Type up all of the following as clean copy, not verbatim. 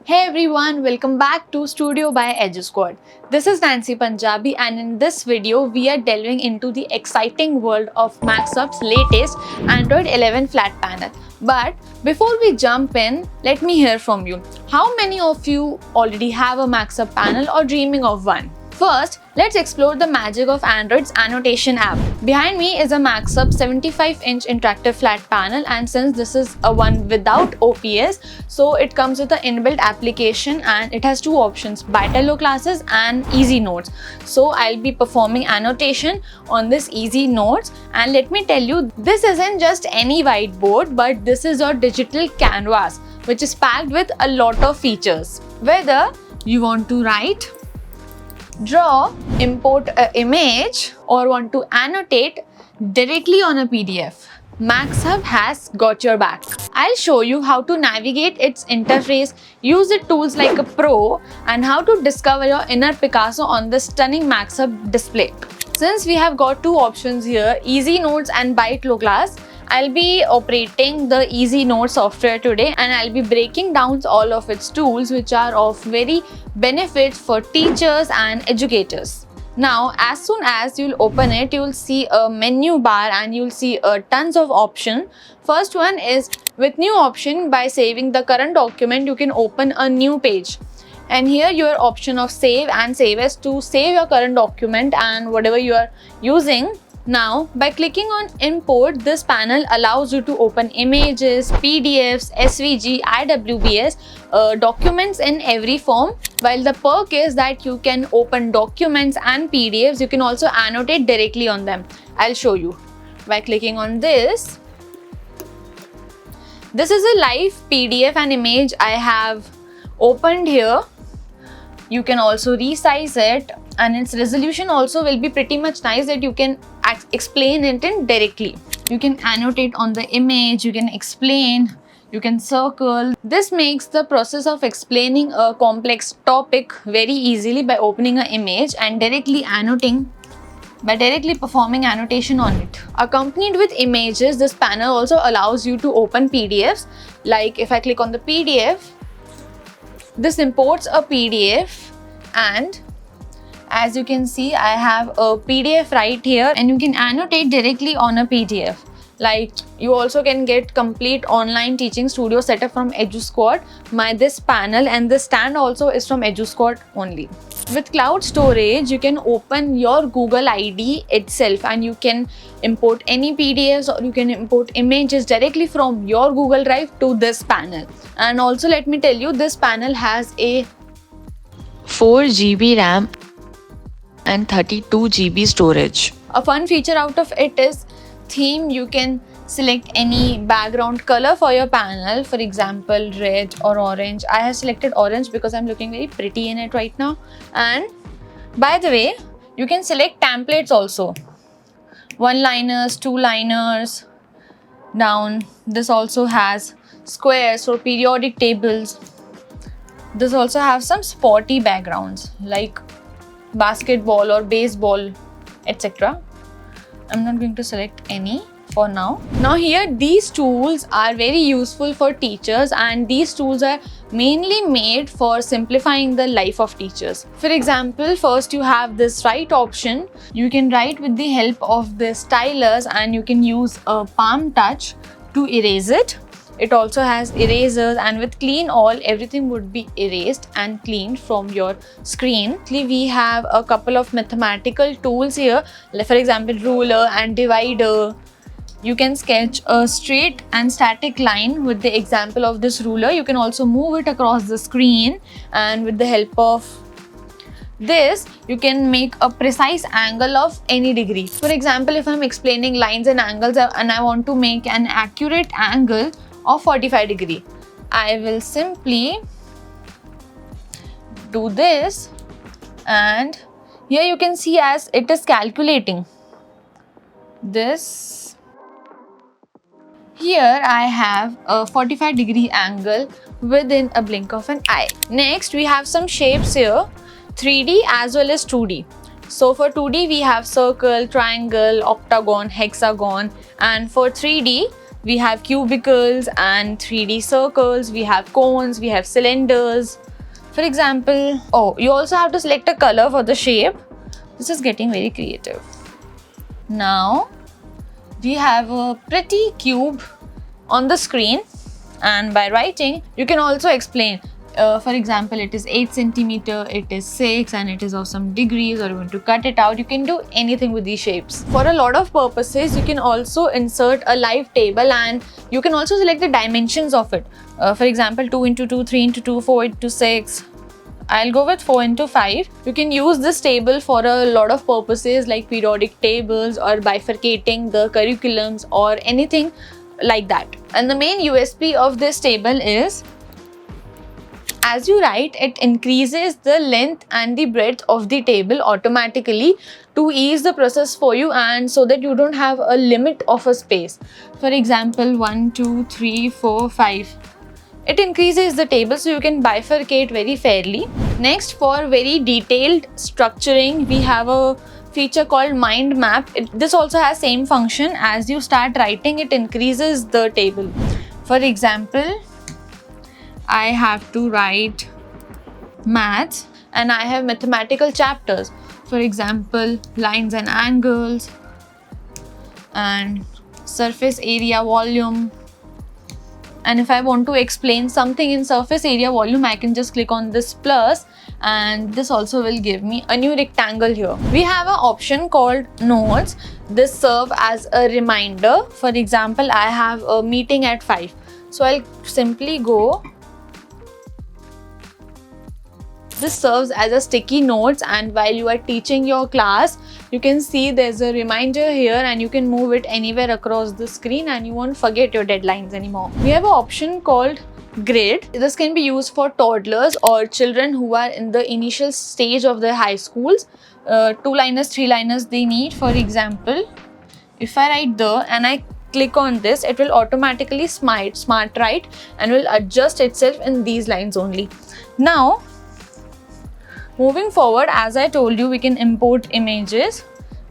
Hey everyone, welcome back to Studio by EduSquad. This is Nancy Punjabi, and in this video we are delving into the exciting world of Maxhub's latest Android 11 flat panel. But before we jump in, let me hear from you. How many of you already have a Maxhub panel or dreaming of one? First, let's explore the magic of Android's annotation app. Behind me is a Maxhub 75-inch interactive flat panel, and since this is a one without OPS, so it comes with an inbuilt application and it has two options, Bytello classes and Easy Notes. So I'll be performing annotation on this Easy Notes, and let me tell you, this isn't just any whiteboard, but this is your digital canvas which is packed with a lot of features. Whether you want to write, draw, import an image, or want to annotate directly on a PDF, Maxhub has got your back. I'll show you how to navigate its interface, use the tools like a pro, and how to discover your inner Picasso on this stunning Maxhub display. Since we have got two options here, Easy Notes and Bytello class, I'll be operating the Easy Notes software today, and I'll be breaking down all of its tools which are of very benefit for teachers and educators. Now, as soon as you'll open it, you'll see a menu bar and you'll see tons of options. First one is with new option. By saving the current document, you can open a new page. And here your option of save and save as to save your current document and whatever you are using. Now, by clicking on import, this panel allows you to open images, PDFs, SVG, IWBS, documents in every form. While the perk is that you can open documents and PDFs, you can also annotate directly on them. I'll show you. By clicking on this, this is a live PDF and image I have opened here. You can also resize it, and its resolution also will be pretty much nice that you can explain it in directly. You can annotate on the image, you can explain, you can circle. This makes the process of explaining a complex topic very easily by opening an image and directly performing annotation on it. Accompanied with images, this panel also allows you to open PDFs. Like if I click on the PDF, this imports a PDF, and as you can see, I have a PDF right here, and you can annotate directly on a PDF. Like you also can get complete online teaching studio setup from EduSquad. This panel and this stand also is from EduSquad only. With cloud storage, you can open your Google ID itself, and you can import any PDFs or you can import images directly from your Google Drive to this panel. And also let me tell you, this panel has a 4 GB RAM and 32 GB storage. A fun feature out of it is theme. You can select any background color for your panel, for example red or orange. I have selected orange because I'm looking very pretty in it right now. And by the way, you can select templates also, one-liners, two-liners, down. This also has squares for periodic tables. This also have some sporty backgrounds like basketball or baseball, etc. I'm not going to select any for now. Now here, these tools are very useful for teachers, and these tools are mainly made for simplifying the life of teachers. For example, first you have this write option. You can write with the help of the stylus, and you can use a palm touch to erase it. It also has erasers, and with clean all, everything would be erased and cleaned from your screen. We have a couple of mathematical tools here, like for example ruler and divider. You can sketch a straight and static line with the example of this ruler. You can also move it across the screen, and with the help of this, you can make a precise angle of any degree. For example, if I'm explaining lines and angles and I want to make an accurate angle of 45 degrees, I will simply do this, and here you can see as it is calculating this. Here I have a 45-degree angle within a blink of an eye. Next, we have some shapes here, 3D as well as 2D. So for 2D, we have circle, triangle, octagon, hexagon, and for 3D, We have cubicles and 3D circles, we have cones, we have cylinders. For example, you also have to select a color for the shape. This is getting very creative. Now, we have a pretty cube on the screen, and by writing, you can also explain. For example, it is 8 centimeter, it is 6, and it is of some degrees, or you want to cut it out. You can do anything with these shapes. For a lot of purposes, you can also insert a live table, and you can also select the dimensions of it. For example, 2 into 2, 3 into 2, 4 into 6. I'll go with 4 into 5. You can use this table for a lot of purposes like periodic tables or bifurcating the curriculums or anything like that. And the main USP of this table is, as you write, it increases the length and the breadth of the table automatically to ease the process for you, and so that you don't have a limit of a space. For example, 1, 2, 3, 4, 5. It increases the table so you can bifurcate very fairly. Next, for very detailed structuring, we have a feature called mind map. This also has same function. As you start writing, it increases the table. For example, I have to write maths and I have mathematical chapters. For example, lines and angles and surface area volume. And if I want to explain something in surface area volume, I can just click on this plus, and this also will give me a new rectangle here. We have an option called notes. This serves as a reminder. For example, I have a meeting at 5. So I'll simply go. This serves as a sticky notes, and while you are teaching your class, you can see there's a reminder here, and you can move it anywhere across the screen and you won't forget your deadlines anymore. We have an option called grid. This can be used for toddlers or children who are in the initial stage of their high schools. 2-liners, 3-liners they need. For example, if I write the and I click on this, it will automatically smart write and will adjust itself in these lines only. Now, moving forward, as I told you, we can import images.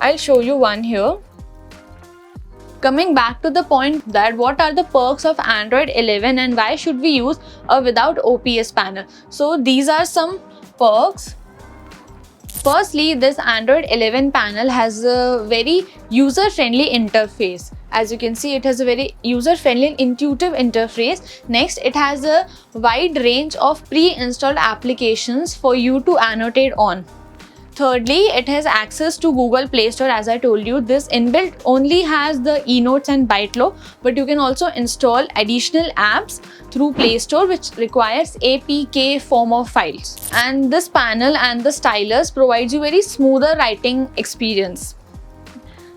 I'll show you one here. Coming back to the point that what are the perks of Android 11 and why should we use a without OPS panel. So these are some perks. Firstly, this Android 11 panel has a very user-friendly interface. As you can see, it has a very user-friendly, intuitive interface. Next, it has a wide range of pre-installed applications for you to annotate on. Thirdly, it has access to Google Play Store. As I told you, this inbuilt only has the eNotes and ByteLo, but you can also install additional apps through Play Store, which requires APK form of files. And this panel and the stylus provides you very smoother writing experience.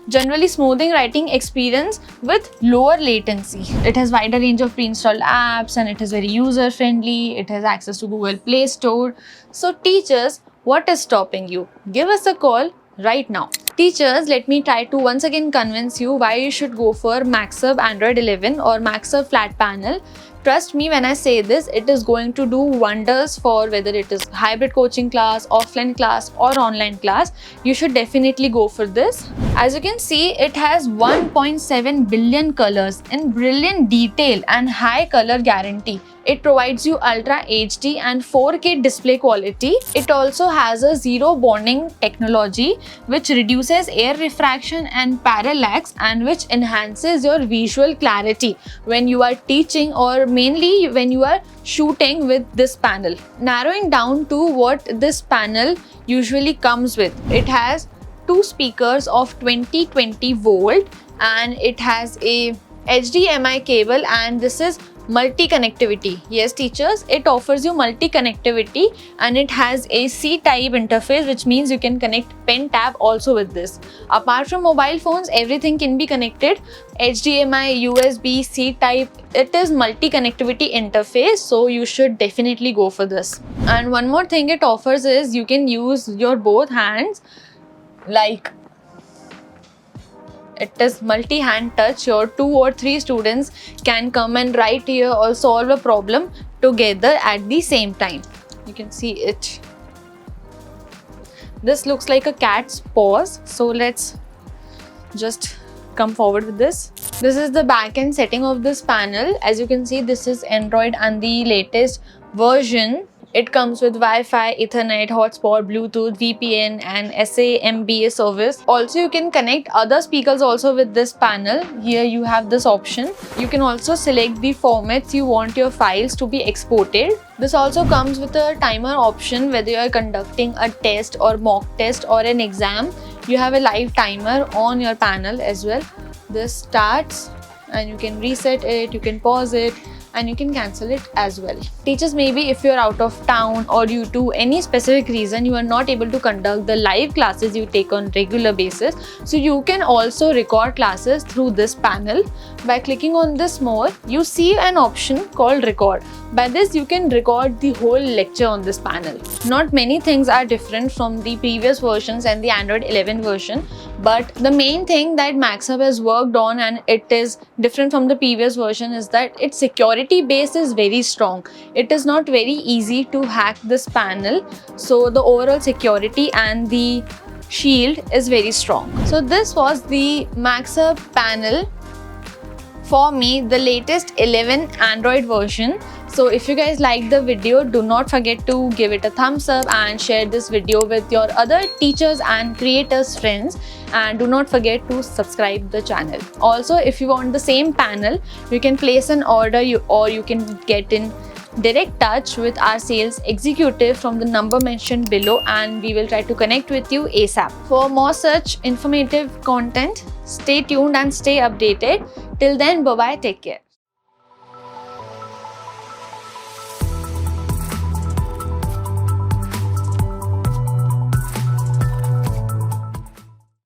Generally smoothing writing experience with lower latency. It has wider range of pre-installed apps and it is very user friendly. It has access to Google Play Store. So teachers, what is stopping you? Give us a call right now. Teachers, let me try to once again convince you why you should go for Maxhub Android 11 or Maxhub Flat Panel. Trust me when I say this, it is going to do wonders for whether it is hybrid coaching class, offline class or online class. You should definitely go for this. As you can see, it has 1.7 billion colors in brilliant detail and high color guarantee. It provides you Ultra HD and 4K display quality. It also has a zero bonding technology which reduces air refraction and parallax and which enhances your visual clarity when you are teaching or mainly when you are shooting with this panel. Narrowing down to what this panel usually comes with. It has 2 speakers of 2020 volt and it has a HDMI cable and this is multi-connectivity. Yes teachers, it offers you multi-connectivity and it has a C-type interface, which means you can connect pen tab also with this. Apart from mobile phones, everything can be connected. HDMI, USB, C-type, it is multi-connectivity interface, so you should definitely go for this. And one more thing it offers is you can use your both hands, like it is multi-hand touch. Your 2 or 3 students can come and write here or solve a problem together at the same time. You can see it. This looks like a cat's paws. So let's just come forward with this. This is the backend setting of this panel. As you can see, this is Android and the latest version. It comes with Wi-Fi, Ethernet, hotspot, Bluetooth, VPN and SAMBA service. Also, you can connect other speakers also with this panel. Here you have this option. You can also select the formats you want your files to be exported. This also comes with a timer option. Whether you are conducting a test or mock test or an exam, you have a live timer on your panel as well. This starts and you can reset it, you can pause it, and you can cancel it as well. Teachers, maybe if you're out of town or due to any specific reason you are not able to conduct the live classes you take on regular basis, so you can also record classes through this panel. By clicking on this more, you see an option called record. By this you can record the whole lecture on this panel. Not many things are different from the previous versions and the Android 11 version, but the main thing that Maxhub has worked on and it is different from the previous version is that its security base is very strong. It is not very easy to hack this panel, so the overall security and the shield is very strong. So this was the Maxhub panel for me, the latest 11 Android version. So if you guys liked the video, do not forget to give it a thumbs up and share this video with your other teachers and creators friends, and do not forget to subscribe the channel. Also, if you want the same panel, you can place an order or you can get in direct touch with our sales executive from the number mentioned below, and we will try to connect with you ASAP. For more such informative content, stay tuned and stay updated. Till then, bye bye, take care.